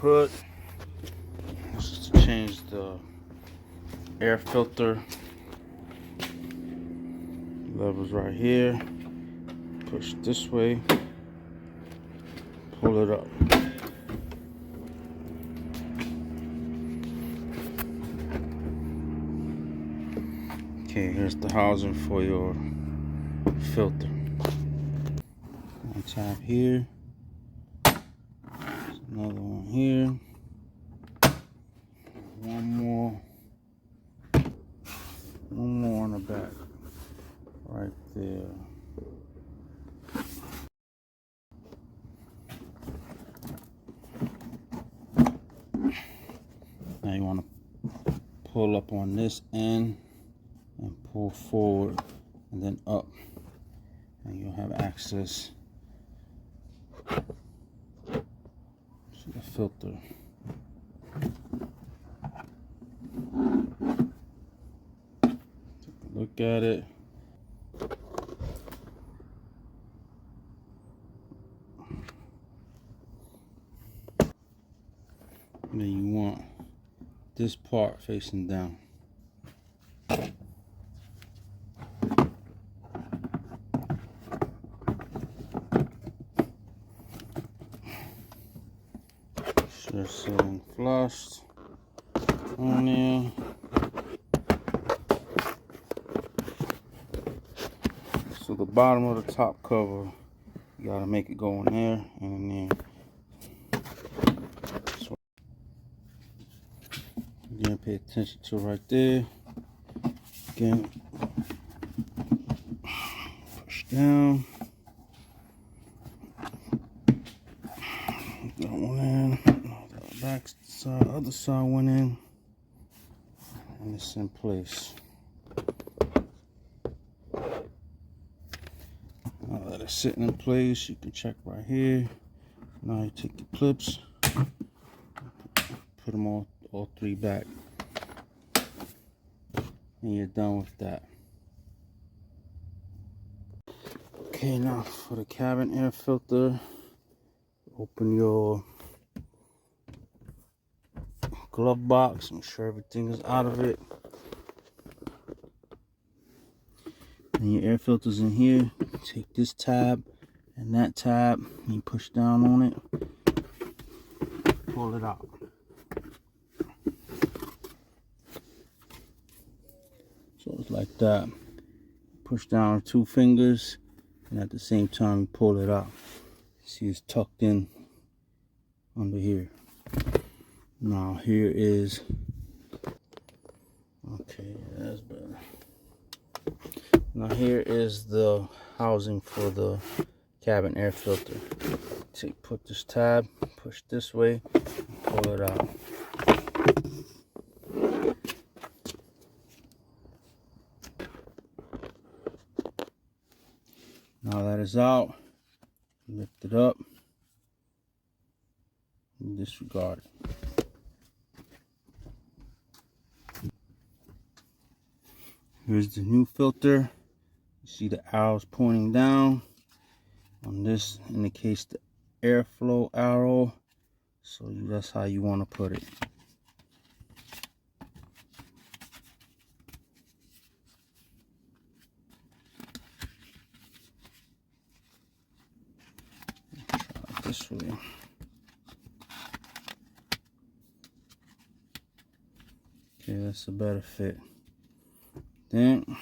hood. Just change the air filter. Levers right here. Push this way. Pull it up. Okay, here's the housing for your filter. On top here. There's another one here. One more on the back. Right there. Now you want to pull up on this end and pull forward and then up, and you'll have access to the filter. Take a look at it. And then you want this part facing down. Sure, sitting flushed on there. So the bottom of the top cover, you gotta make it go in there and in there. So, again, pay attention to right there. Again, push down. That one in. The back side, other side went in, and it's in place. Now that it's sitting in place, you can check right here. Now you take the clips, put them all three back, and you're done with that. Okay, now for the cabin air filter, open your glove box, make sure everything is out of it. And your air filter's in here. Take this tab and that tab, and you push down on it, pull it out. So it's like that. Push down with 2 fingers, and at the same time you pull it out. See, it's tucked in under here. Now here is, okay, that's better. Now here is the housing for the cabin air filter. Put this tab, push this way, and pull it out. Now that is out, lift it up, and disregard it. Here's the new filter. You see the arrows pointing down. On this indicates the airflow arrow. So that's how you want to put it. Try it this way. Okay, that's a better fit. Then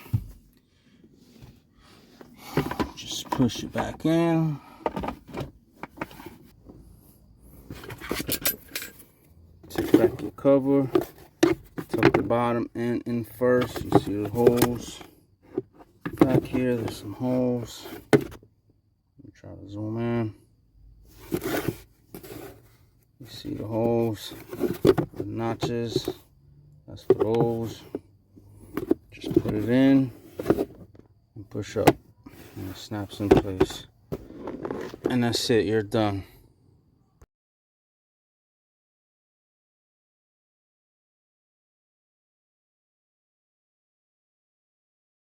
just push it back in. Take back your cover. Tuck the bottom end in first. You see the holes back here. There's some holes. Let me try to zoom in. You see the holes, the notches. That's for those. Just put it in and push up, and it snaps in place. And that's it, you're done.